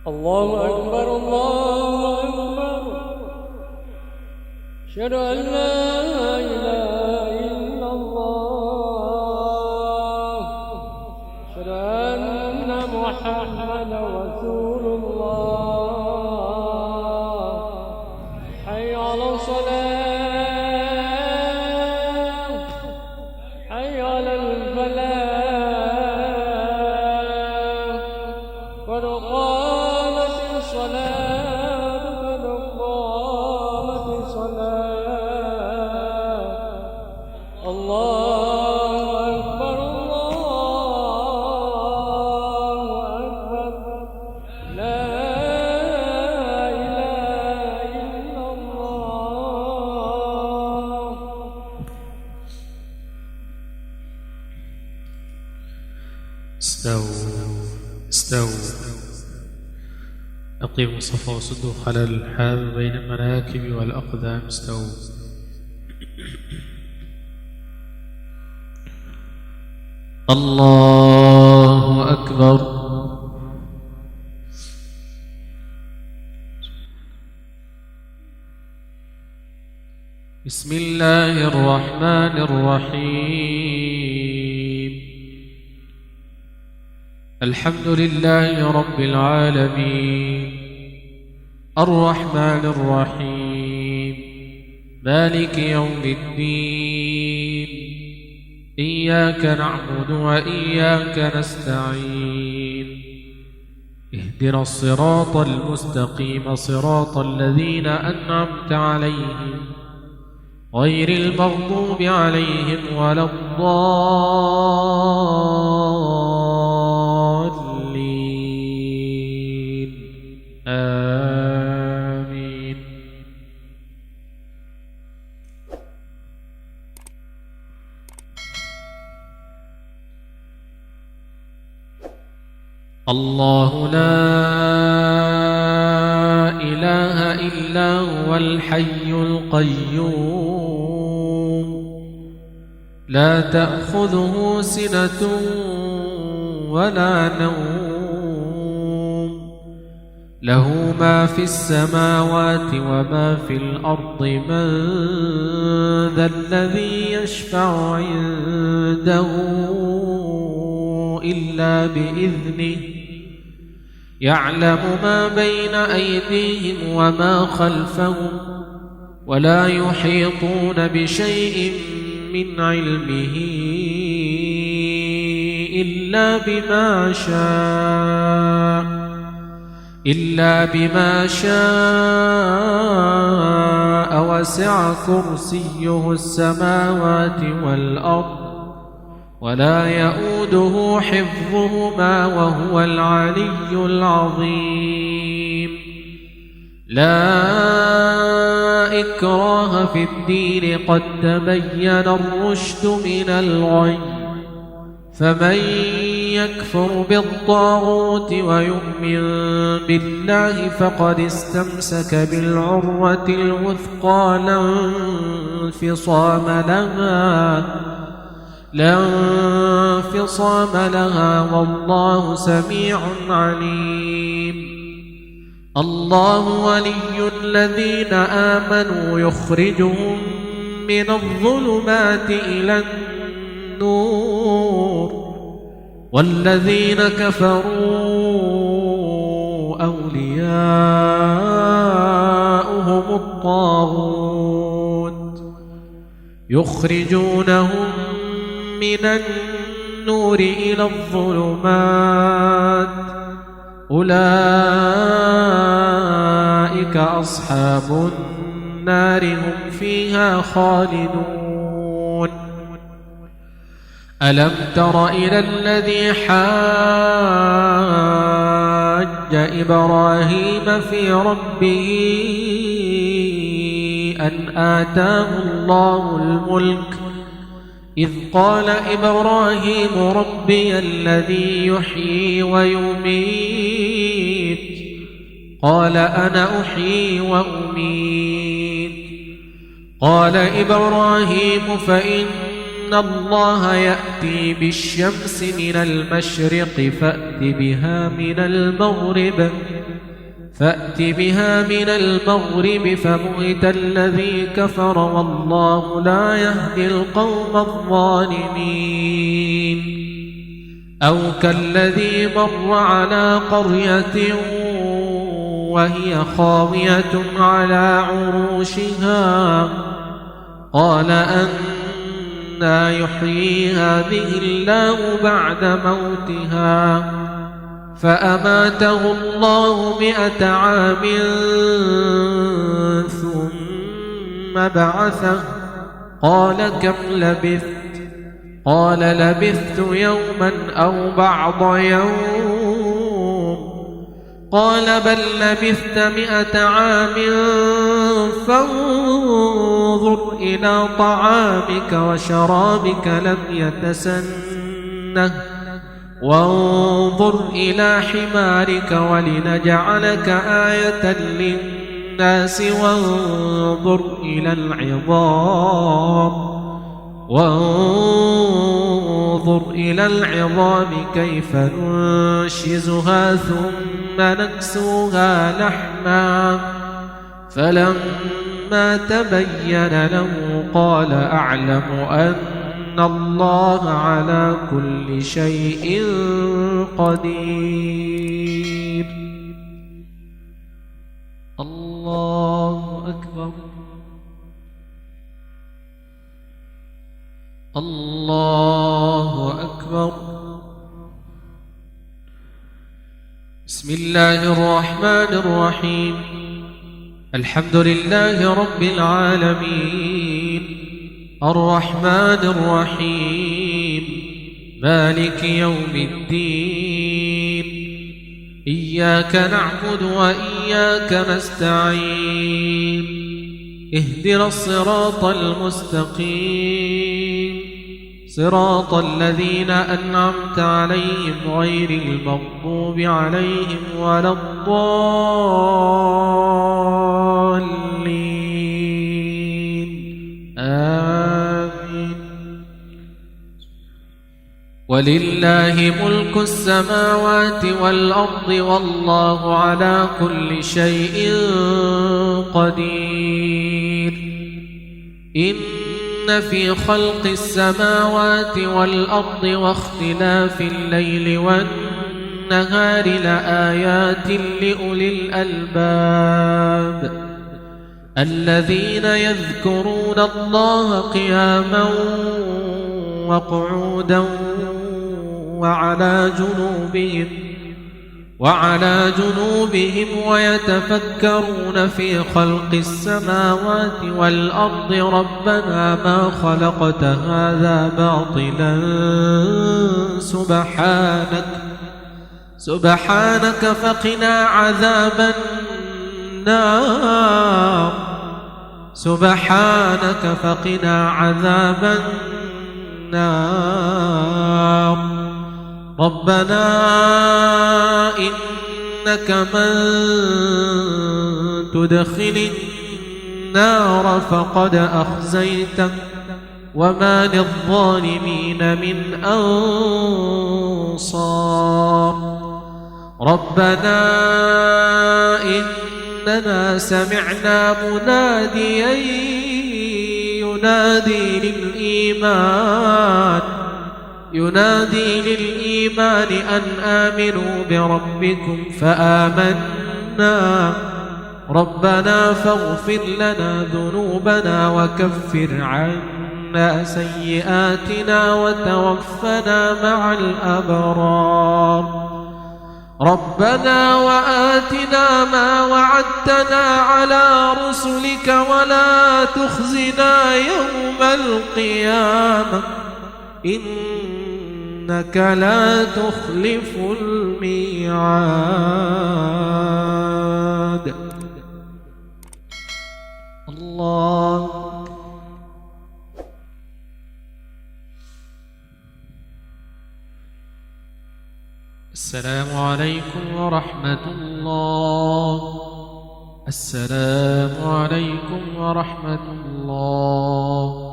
الله أكبر الله أكبر. أشهد أن لا إله إلا الله. أشهد أن محمدا رسول الله. حي على الصلاة، حي على الفلاح، قد قامت الصلاة، قد قامت الصلاة. الله أكبر الله أكبر. لا إله إلا الله. استووا أقيموا الصف وسدوا خلل الحال بين المناكب والأقدام. استووا. الله أكبر. بسم الله الرحمن الرحيم. الحمد لله رب العالمين، الرحمن الرحيم، مالك يوم الدين. إياك نعبد وإياك نستعين. اهدنا الصراط المستقيم، صراط الذين أنعمت عليهم غير المغضوب عليهم ولا الضالين. آمين. الله لا إله إلا هو الحي القيوم، لا تأخذه سنة ولا نوم، له ما في السماوات وما في الأرض. من ذا الذي يشفع عنده إلا بإذنه، يعلم ما بين أيديهم وما خلفهم، ولا يحيطون بشيء من علمه إلا بما شاء. وسع كرسيه السماوات والأرض، ولا يؤوده حفظهما، وهو العلي العظيم. لا إكراه في الدين، قد تبين الرشد من الغي. فمن يكفر بالطاغوت ويؤمن بالله فقد استمسك بالعروة الوثقى، لا انفصام لها، والله سميع عليم. الله ولي الذين آمنوا، يخرجهم من الظلمات إلى النور، والذين كفروا أولياؤهم الطاغوت، يخرجونهم من النور إلى الظلمات. أولئك أصحاب النار، هم فيها خالدون. ألم تر إلى الذي حاج إبراهيم في ربه أن آتاه الله الملك، إذ قال إبراهيم ربي الذي يحيي ويميت، قال أنا أحيي وأميت. قال إبراهيم فإن الله يأتي بالشمس من المشرق فأت بها من المغرب، فأت بها من المغرب فبهت الذي كفر والله لا يهدي القوم الظالمين أو كالذي مر على قرية وهي خاوية على عروشها قال أنى يحيي هذه الله بعد موتها فأماته الله 100 عام ثم بعثه قال كم لبثت قال لبثت يوما أو بعض يوم قال بل لبثت 100 عام فانظر إلى طعامك وشرابك لم يتسنه وانظر إلى حمارك ولنجعلك آية للناس وانظر إلى العظام كيف ننشزها ثم نكسوها لحما فلما تبين له قال أعلم أن الله على كل شيء قدير. الله أكبر. الله أكبر. بسم الله الرحمن الرحيم. الحمد لله رب العالمين الرحمن الرحيم مالك يوم الدين إياك نعبد وإياك نستعين اهدنا الصراط المستقيم صراط الذين أنعمت عليهم غير المغضوب عليهم ولا الضالين آمين. ولله ملك السماوات والأرض والله على كل شيء قدير. إن في خلق السماوات والأرض واختلاف الليل والنهار لآيات لأولي الألباب الذين يذكرون الله قياما وقعودا وعلى جنوبهم ويتفكرون في خلق السماوات والأرض ربنا ما خلقت هذا باطلا سبحانك فقنا عذاب النار سبحانك فقنا عذاب النار. ربنا إنك من تدخل النار فقد أخزيته وما للظالمين من أنصار. ربنا إننا سمعنا مناديا ينادي للإيمان أن آمنوا بربكم فآمنا. ربنا فاغفر لنا ذنوبنا وكفر عنا سيئاتنا وتوفنا مع الأبرار. ربنا وآتنا ما وعدتنا على رسلك ولا تخزنا يوم القيامة إنك لا تخلف الميعاد. الله. السلام عليكم ورحمة الله. السلام عليكم ورحمة الله.